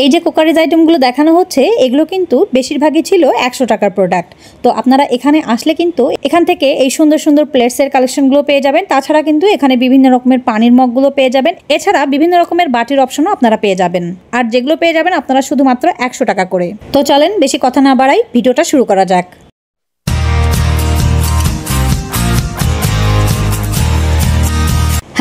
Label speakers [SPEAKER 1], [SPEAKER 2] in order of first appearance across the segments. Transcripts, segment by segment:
[SPEAKER 1] এই যে কোকারিজ আইটেমগুলো দেখানো হচ্ছে এগুলো কিন্তু বেশিরভাগই ছিল 100 টাকার প্রোডাক্ট। তো আপনারা এখানে আসলে কিন্তু এখান থেকে এই সুন্দর সুন্দর প্লেটসের কালেকশনগুলো পেয়ে যাবেন। তাছাড়া কিন্তু এখানে বিভিন্ন রকমের পানির মগগুলো পেয়ে যাবেন। এছাড়া বিভিন্ন রকমের বাটির অপশনও আপনারা পেয়ে যাবেন। আর যেগুলো পেয়ে যাবেন আপনারা শুধুমাত্র 100 টাকা করে। তো চলেন বেশি কথা না বাড়াই, ভিডিওটা শুরু করা যাক।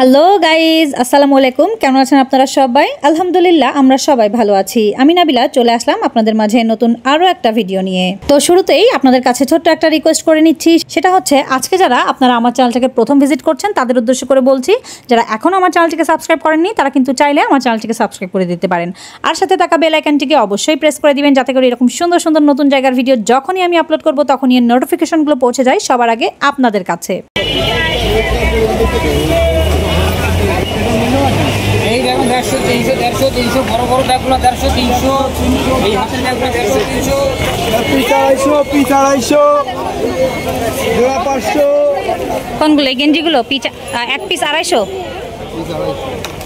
[SPEAKER 1] হ্যালো গাইজ, আসসালামু আলাইকুম। কেমন আছেন আপনারা সবাই? আলহামদুলিল্লাহ আমরা সবাই ভালো আছি। আমি নাবিলা চলে আসলাম আপনাদের মাঝে নতুন আরও একটা ভিডিও নিয়ে। তো শুরুতেই আপনাদের কাছে ছোট্ট একটা রিকোয়েস্ট করে নিচ্ছি, সেটা হচ্ছে আজকে যারা আপনারা আমার চ্যানেলটাকে প্রথম ভিজিট করছেন তাদের উদ্দেশ্য করে বলছি, যারা এখনও আমার চ্যানেলটিকে সাবস্ক্রাইব করেননি তারা কিন্তু চাইলে আমার চ্যানেলটিকে সাবস্ক্রাইব করে দিতে পারেন। আর সাথে থাকা বেল আইকনটিকে অবশ্যই প্রেস করে দিবেন, যাতে করে এরকম সুন্দর সুন্দর নতুন জায়গার ভিডিও যখনই আমি আপলোড করবো তখনই এর নোটিফিকেশনগুলো পৌঁছে যায় সবার আগে আপনাদের কাছে।
[SPEAKER 2] এই দেখুন 150, 300, 150, 300 বড় বড় ব্যাগগুলো 150, 300, এই হাতের ব্যাগগুলো 150, 300,
[SPEAKER 3] পিস 250, জোড়া 500।
[SPEAKER 1] কোনগুলো? গেঞ্জিগুলো এক পিস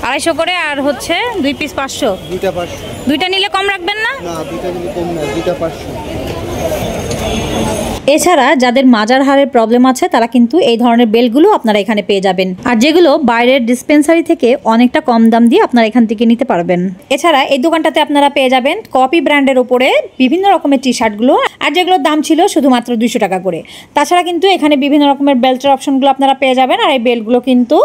[SPEAKER 1] 250 করে, আর হচ্ছে 2 পিস 500।
[SPEAKER 3] দুইটা 500।
[SPEAKER 1] দুইটা নিলে কম রাখবেন না?
[SPEAKER 3] না, দুইটা নিলে কম না, দুইটা 500।
[SPEAKER 1] এছাড়া যাদের মাজার হাড়ের প্রবলেম আছে তারা কিন্তু এই ধরনের বেলগুলো আপনারা এখানে পেয়ে যাবেন, আর যেগুলো বাইরের ডিসপেন্সারি থেকে অনেকটা কম দাম দিয়ে আপনারা এখান থেকে নিতে পারবেন। এছাড়া এই দোকানটাতে আপনারা পেয়ে যাবেন কপি ব্র্যান্ডের উপরে বিভিন্ন রকমের টি শার্টগুলো, আর যেগুলোর দাম ছিল শুধুমাত্র 200 টাকা করে। তাছাড়া কিন্তু এখানে বিভিন্ন রকমের বেল্টের অপশনগুলো আপনারা পেয়ে যাবেন, আর এই বেল্টগুলো কিন্তু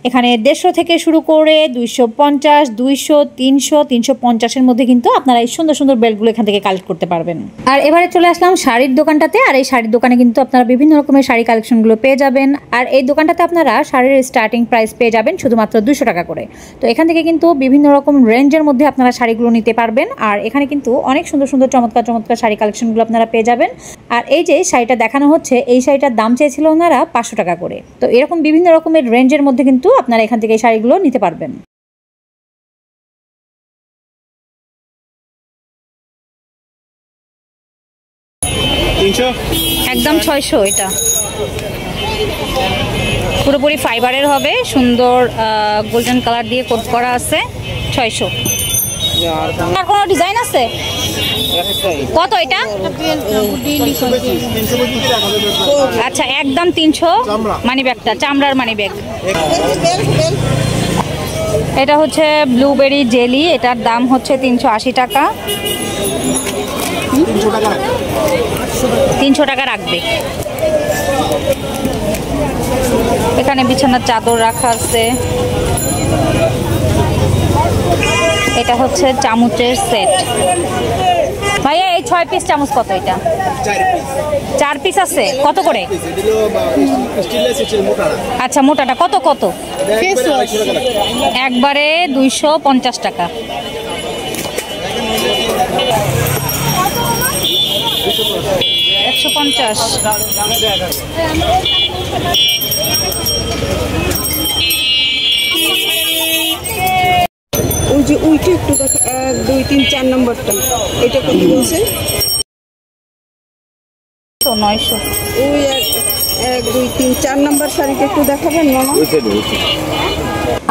[SPEAKER 1] এখানে 150 থেকে শুরু করে 250, 200, 300, 350-এর মধ্যে কিন্তু আপনারা এই সুন্দর সুন্দর বেল্টগুলো এখান থেকে কালেক্ট করতে পারবেন। আর এবারে চলে আসলাম শাড়ির দোকানটাতে। আর এই শাড়ির দোকানে কিন্তু আপনারা বিভিন্ন রকমের শাড়ি কালেকশনগুলো পেয়ে যাবেন, আর এই দোকানটাতে আপনারা শাড়ির স্টার্টিং প্রাইস পেয়ে যাবেন শুধুমাত্র 200 টাকা করে। তো এখান থেকে কিন্তু বিভিন্ন রকম রেঞ্জের মধ্যে আপনারা শাড়িগুলো নিতে পারবেন, আর এখানে কিন্তু অনেক সুন্দর সুন্দর চমৎকার চমৎকার শাড়ি কালেকশনগুলো আপনারা পেয়ে যাবেন। আর এই যে শাড়িটা দেখানো হচ্ছে এই শাড়িটার দাম চেয়েছিল ওনারা 500 টাকা করে। তো এরকম বিভিন্ন রকমের রেঞ্জের মধ্যে কিন্তু আপনারা এখান থেকে এই শাড়িগুলো নিতে পারবেন। একদম 600। এটা পুরোপুরি ফাইবারের হবে, সুন্দর গোল্ডেন কালার দিয়ে কোট করা আছে। 600। আর কোনো ডিজাইন আছে? কত এটা? আচ্ছা, একদম 300 মানি ব্যাগটা, চামড়ার মানি ব্যাগ। এটা হচ্ছে ব্লুবেরি জেলি, এটার দাম হচ্ছে 380 টাকা। 300 টাকা রাখবে। এখানে বিছানার চাদর রাখা আছে। এটা হচ্ছে চামচের সেট। ভাইয়া এই 6 পিস চামচ কত? এটা 4 পিস আছে। কত করে? আচ্ছা, মোটাটা কত কত? একবারে 250 টাকা। $150।
[SPEAKER 4] ওই যে ওইটা একটু দেখো, 1, 2, 3, 4 নম্বরটা, এটা কত বলছে?
[SPEAKER 1] 900।
[SPEAKER 4] ওই 1, 2, 3, 4 নম্বর শাড়িটা একটু দেখাবেন মামা?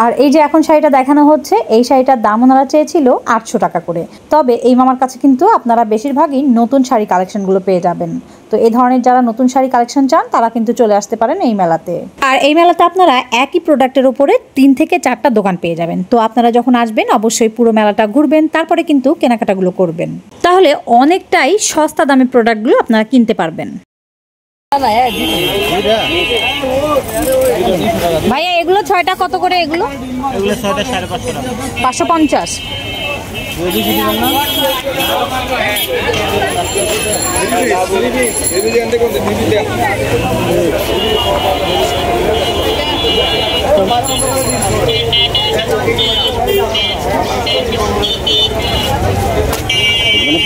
[SPEAKER 1] আর এই যে এখন শাড়িটা দেখানো হচ্ছে এই শাড়িটার দাম ওনারা চেয়েছিল 800 টাকা করে। তবে এই মামার কাছে কিন্তু আপনারা বেশিরভাগই নতুন শাড়ি কালেকশনগুলো পেয়ে যাবেন। তো এই ধরনের যারা নতুন শাড়ি কালেকশন চান তারা কিন্তু চলে আসতে পারেন এই মেলাতে। আর এই মেলাতে আপনারা একই প্রোডাক্টের উপরে 3 থেকে 4টা দোকান পেয়ে যাবেন। তো আপনারা যখন আসবেন অবশ্যই পুরো মেলাটা ঘুরবেন, তারপরে কিন্তু কেনাকাটাগুলো করবেন, তাহলে অনেকটাই সস্তা দামে প্রোডাক্টগুলো আপনারা কিনতে পারবেন। ভাইয়া এগুলো 6টা কত করে? এগুলো
[SPEAKER 2] 6টা 550 টাকা।
[SPEAKER 1] 550।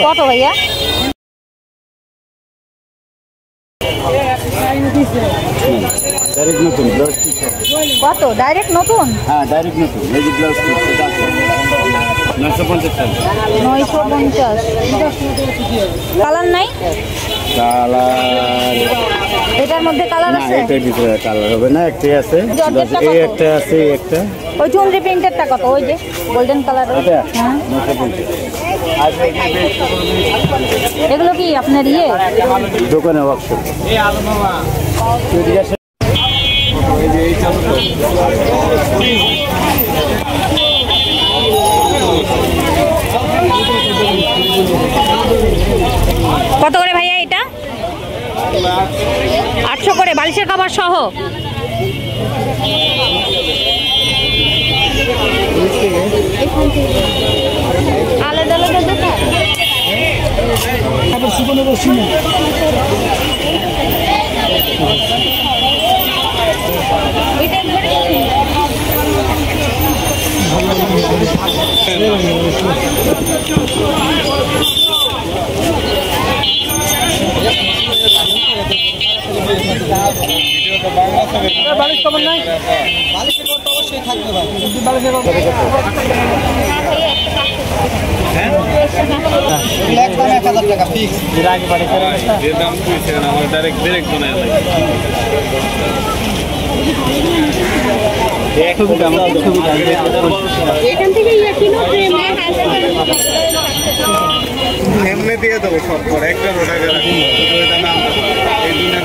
[SPEAKER 1] কত ভাইয়া?
[SPEAKER 3] ডাইরেক্ট নতুন ব্লাউজ পিস
[SPEAKER 1] কত? ডাইরেক্ট নতুন?
[SPEAKER 3] হ্যাঁ, ডাইরেক্ট নতুন। এই যে ব্লাউজ পিস 950 টাকা।
[SPEAKER 1] 950। কালার নাই?
[SPEAKER 3] কালার
[SPEAKER 1] এটার মধ্যে কালার আছে?
[SPEAKER 3] না, এটার ভিতরে কালার হবে না, একটাই আছে। এই একটা আছে, একটা।
[SPEAKER 1] ওই চুনরি প্রিন্টেরটা কত? ওই যে গোল্ডেন কালার।
[SPEAKER 3] এটা
[SPEAKER 1] হ্যাঁ,
[SPEAKER 3] 950।
[SPEAKER 1] এগুলো কি আপনার ইয়ে?
[SPEAKER 3] দোকানে ওয়ার্কশপ।
[SPEAKER 1] কত করে ভাইয়া এটা? 800 করে বালিশের কভার সহ। আলাদা আলাদা দোকান।
[SPEAKER 2] বালিশ কভার নাই? বালিশের কভার তো অবশ্যই থাকবে ভাই। বালিশের কভার একদম 1000 টাকা ফিক্স। এর আগে বাড়ি করে যে দাম কইছে না আমরা ডাইরেক্ট বানায় লাগি।
[SPEAKER 4] এখান থেকে ইয়ে কিনো প্রেমে
[SPEAKER 3] এমনি দিয়ে দেবো সব পর একটা টাকা রাখি এটা না এই দুনিয়া।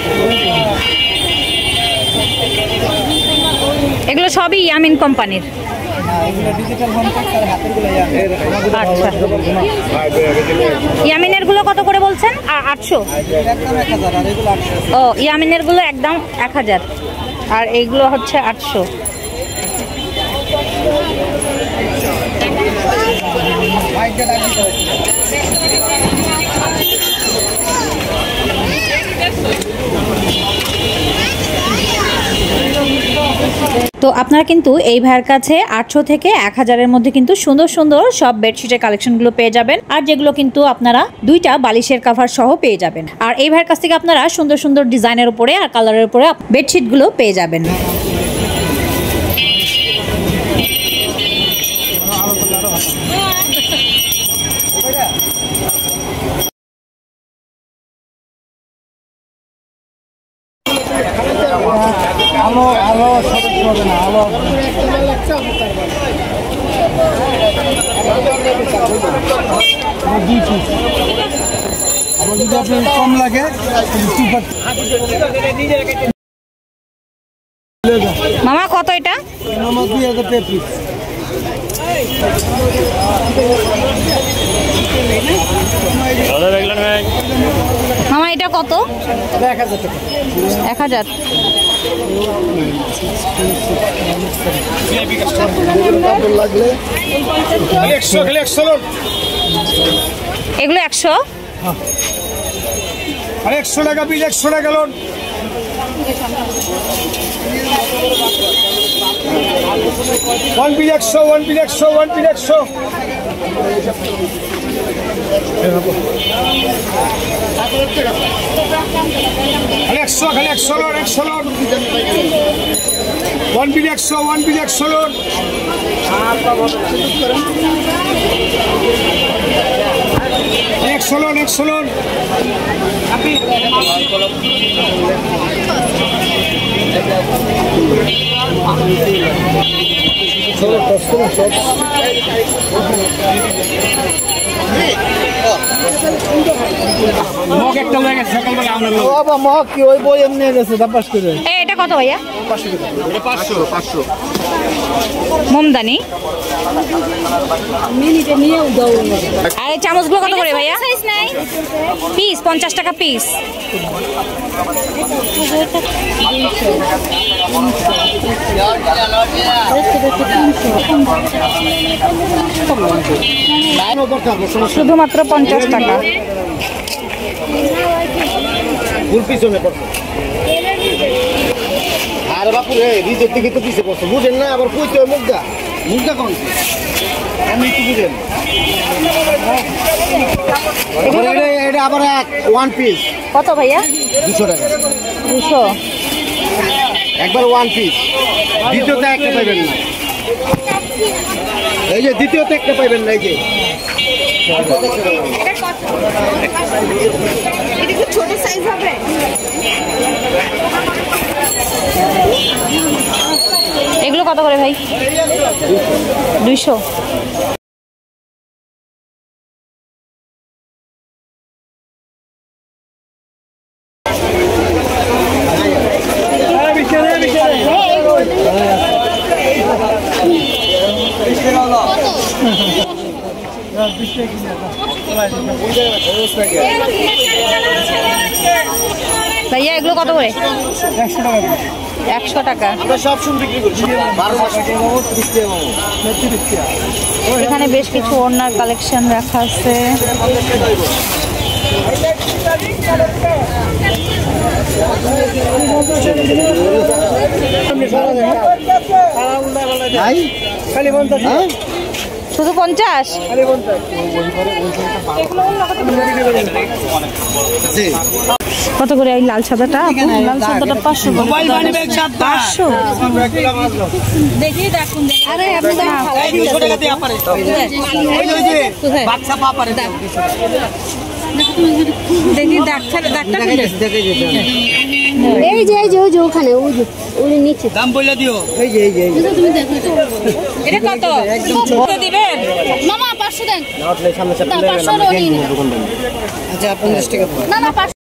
[SPEAKER 1] এগুলো সবই ইয়ামিন কোম্পানির। আচ্ছা, ইয়ামিনের গুলো কত করে বলছেন? 800। ও, ইয়ামিনের গুলো একদম 1000 আর এইগুলো হচ্ছে 800। তো আপনারা কিন্তু এই ভাইয়ের কাছে 800 থেকে 1000-এর মধ্যে কিন্তু সুন্দর সুন্দর সব বেডশিটের কালেকশনগুলো পেয়ে যাবেন, আর যেগুলো কিন্তু আপনারা 2টা বালিশের কভার সহ পেয়ে যাবেন। আর এই ভাইয়ের কাছ থেকে আপনারা সুন্দর সুন্দর ডিজাইনের উপরে আর কালারের উপরে বেডশিটগুলো পেয়ে যাবেন।
[SPEAKER 2] আলো সদস্য হবে না, আলো যদি আপনার কম লাগে
[SPEAKER 1] মামা কত এটা?
[SPEAKER 2] 2000 টাকা পিস।
[SPEAKER 1] মামা এটা কত?
[SPEAKER 2] 1000 টাকা।
[SPEAKER 1] 1000। এগুলো 100।
[SPEAKER 2] 100 টাকা পিস, 100 টাকা loan. One piece 100, one piece 100, one piece 100। 100 খালি 100 loan, 100 loan. One piece 100, one piece 100 loan. 100 loan, 100 loan. Mug একটা হয়ে গেছে সকালবেলা আমরা লোক। বাবা মগ কি ওই বই এমনি গেছে দাপাস করে।
[SPEAKER 1] এটা কত ভাইয়া?
[SPEAKER 2] 500 টাকা। এটা 500।
[SPEAKER 1] মোমদানি। আর এই চামচগুলো কত করে ভাইয়া? পিস 50 টাকা পিস। শুধুমাত্র 50 টাকা।
[SPEAKER 3] আরে বাপু রে, রিজের দিকে তো পিছিয়ে পড়ছে, বুঝেন না? আবার কইতে হয় মুগদা। মুগদা কোন? আমি একটু বুঝেন। এটা আবার ওয়ান পিস।
[SPEAKER 1] কত ভাইয়া?
[SPEAKER 3] 200 টাকা।
[SPEAKER 1] 200।
[SPEAKER 3] একবার ওয়ান পিস। দ্বিতীয়তে একটা পাইবেন না। এই যে দ্বিতীয়তে একটা পাইবেন না, এই যে
[SPEAKER 4] ছোট সাইজ হবে।
[SPEAKER 1] এগুলো কত করে ভাই? 200। ভাইয়া এগুলো কত করে? 100 টাকা।
[SPEAKER 3] আমরা সব শুন বিক্রি করি 1200 টাকা 30 টাকা।
[SPEAKER 1] এখানে বেশ কিছু ওড়নার কালেকশন রাখা আছে। শুধু 50? কত করে এই লাল সাদাটা? লাল সাদাটা 500 করে। 500? দেখি দেখুন। আরে আপনি তো খাওয়াই দিলেন। 200 টাকা দিয়ে পারে। ওই যে বাচ্চা পা পারে। দেখি ডাক্তারটা
[SPEAKER 5] এই যে ওখানে ওই নিচে
[SPEAKER 3] দাম বলে দিও। এই যে
[SPEAKER 5] তুমি দেখো
[SPEAKER 1] এটা কত? কত দিবেন?
[SPEAKER 5] মামা 500 দেন
[SPEAKER 3] না হলে সামনে সামনে আচ্ছা 50 টাকা
[SPEAKER 5] না না 500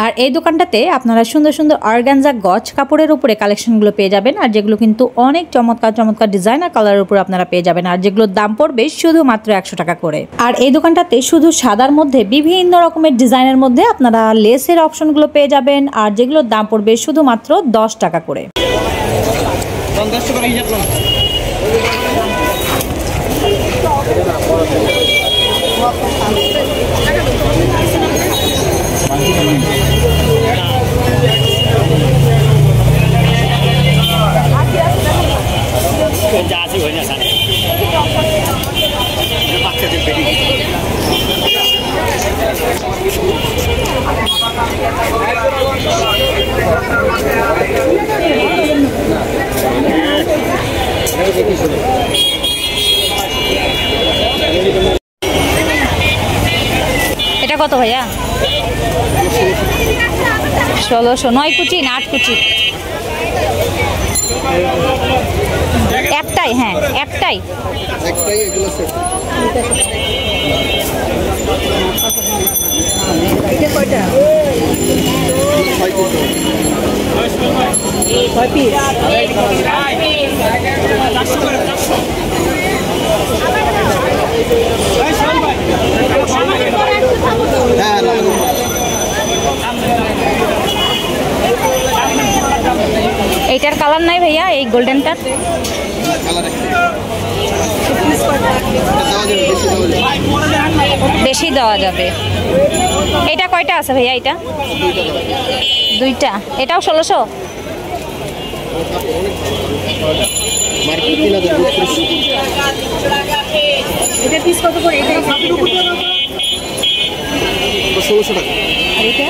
[SPEAKER 1] আর এই দোকানটাতে আপনারা সুন্দর সুন্দর অর্গানজা গজ কাপড়ের উপরে কালেকশনগুলো পেয়ে যাবেন, আর যেগুলো কিন্তু অনেক চমৎকার চমৎকার ডিজাইন আর কালারের উপরে আপনারা পেয়ে যাবেন, আর যেগুলোর দাম পড়বে শুধুমাত্র 100 টাকা করে। আর এই দোকানটাতে শুধু সাদার মধ্যে বিভিন্ন রকমের ডিজাইনের মধ্যে আপনারা লেসের অপশনগুলো পেয়ে যাবেন, আর যেগুলোর দাম পড়বে শুধুমাত্র 10 টাকা করে। এটা কত ভাইয়া? 1600। 9 কুচি না 8 কুচি? একটাই? হ্যাঁ একটাই।
[SPEAKER 3] এগুলো সেট
[SPEAKER 4] এটা কয়টা? 6 পিস।
[SPEAKER 1] এইটার কালার নাই ভাইয়া, এই গোল্ডেনটার? বেশি দেওয়া যাবে। এটা কয়টা আছে ভাইয়া? এটা 2টা। এটাও 1600?
[SPEAKER 4] এটা পিস কত করে? এটা
[SPEAKER 3] 1600 টাকা।
[SPEAKER 4] আর এটা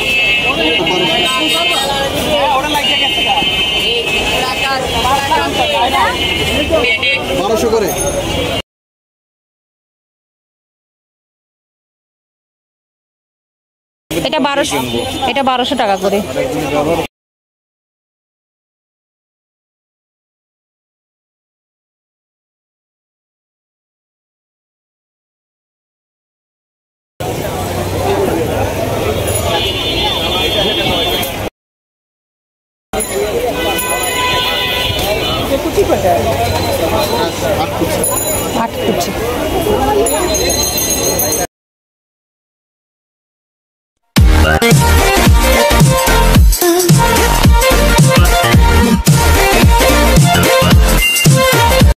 [SPEAKER 3] 1200 করে।
[SPEAKER 1] এটা 1200। এটা 1200 টাকা করে।
[SPEAKER 4] কুচি কয়টা?
[SPEAKER 1] 8 কুচি।